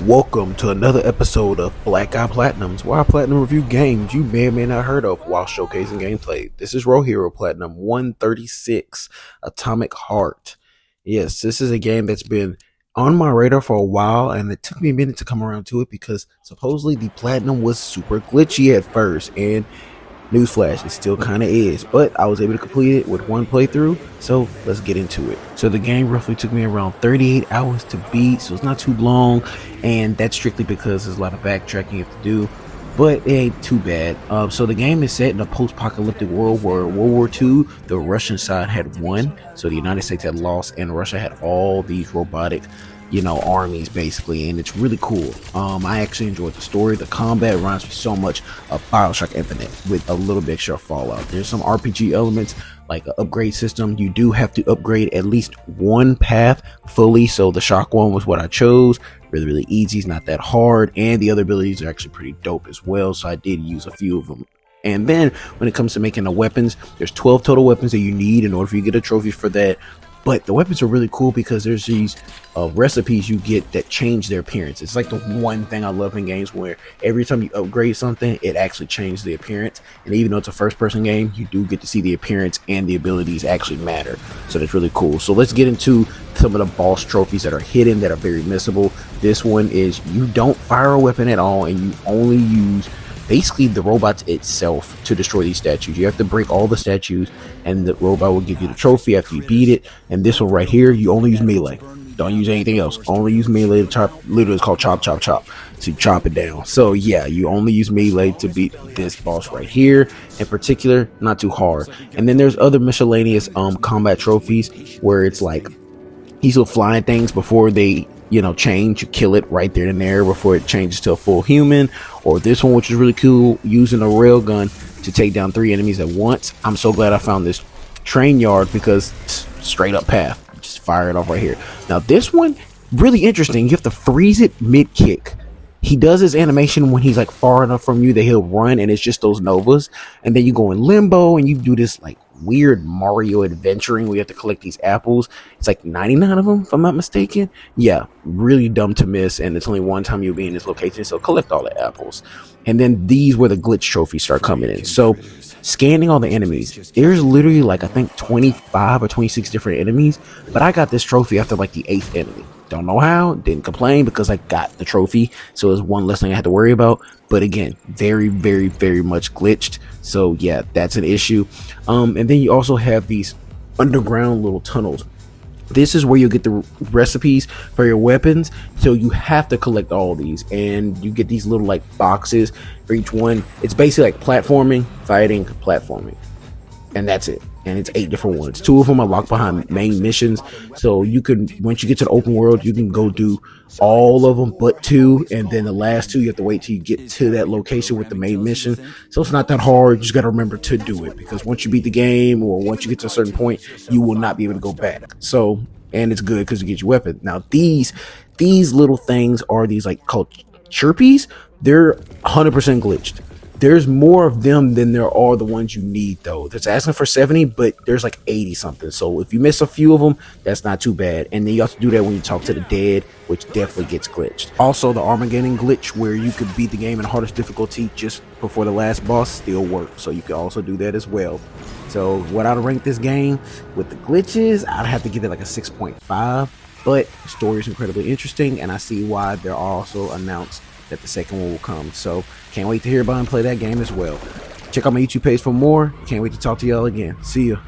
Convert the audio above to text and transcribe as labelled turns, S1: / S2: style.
S1: Welcome to another episode of Black Eye Platinums, where I platinum review games you may or may not heard of while showcasing gameplay. This is Row Hero Platinum 136, Atomic Heart. Yes, this is a game that's been on my radar for a while, and it took me a minute to come around to it because supposedly the platinum was super glitchy at first, and newsflash, it still kind of is, but I was able to complete it with one playthrough, so let's get into it. So the game roughly took me around 38 hours to beat, so it's not too long, and that's strictly because there's a lot of backtracking you have to do, but it ain't too bad. So the game is set in a post-apocalyptic world where World War II, the Russian side had won, so the United States had lost, and Russia had all these robotic armies basically, and it's really cool. I actually enjoyed the story. The combat reminds me so much of BioShock Infinite with a little bit extra Fallout. There's some RPG elements like an upgrade system. You do have to upgrade at least one path fully, so the shock one was what I chose. Really easy, it's not that hard, and the other abilities are actually pretty dope as well, so I did use a few of them. And then when it comes to making the weapons, there's 12 total weapons that you need in order for you to get a trophy for that. But the weapons are really cool because there's these recipes you get that change their appearance. It's like the one thing I love in games where every time you upgrade something, it actually changes the appearance. And even though it's a first-person game, you do get to see the appearance and the abilities actually matter. So that's really cool. So let's get into some of the boss trophies that are hidden that are very missable. This one is you don't fire a weapon at all, and you only use basically the robot itself to destroy these statues. You have to break all the statues, and the robot will give you the trophy after you beat it. And this one right here, you only use melee. Don't use anything else. Only use melee to chop. Literally, it's called chop. So you chop it down. So yeah, you only use melee to beat this boss right here. In particular, not too hard. And then there's other miscellaneous combat trophies where it's like these little flying things before they change. You kill it right there and there before it changes to a full human. Or this one, which is really cool, using a railgun to take down 3 enemies at once. I'm so glad I found this train yard because it's straight up path. Just fire it off right here. Now this one, really interesting. You have to freeze it mid kick. He does his animation when he's like far enough from you that he'll run, and it's just those novas. And then you go in limbo and you do this like weird Mario adventuring where you have to collect these apples. It's like 99 of them, if I'm not mistaken. Yeah, really dumb to miss, and it's only one time you'll be in this location, so collect all the apples. And then these where the glitch trophies start coming in. So scanning all the enemies, there's literally like I think 25 or 26 different enemies, but I got this trophy after like the 8th enemy. Don't know how, didn't complain because I got the trophy, so it's one less thing I had to worry about. But again, very much glitched, so yeah, that's an issue. And then you also have these underground little tunnels. This is where you get the recipes for your weapons, so you have to collect all these, and you get these little like boxes for each one. It's basically like platforming, fighting, platforming, and that's it. And it's 8 different ones. 2 of them are locked behind main missions, so you can, once you get to the open world, you can go do all of them but 2, and then the last 2 you have to wait till you get to that location with the main mission. So it's not that hard. You just got to remember to do it, because once you beat the game or once you get to a certain point, you will not be able to go back. So, and it's good because you get your weapon. Now these little things are these like called chirpies. They're 100% glitched. There's more of them than there are the ones you need, though. It's asking for 70, but there's like 80 something. So if you miss a few of them, that's not too bad. And then you have to do that when you talk to the dead, which definitely gets glitched. Also, the Armageddon glitch, where you could beat the game in hardest difficulty just before the last boss, still works. So you can also do that as well. So what I'd rank this game with the glitches, I'd have to give it like a 6.5. But the story is incredibly interesting, and I see why they're also announced that the second one will come. So can't wait to hear about and play that game as well. Check out my YouTube page for more. Can't wait to talk to y'all again. See ya.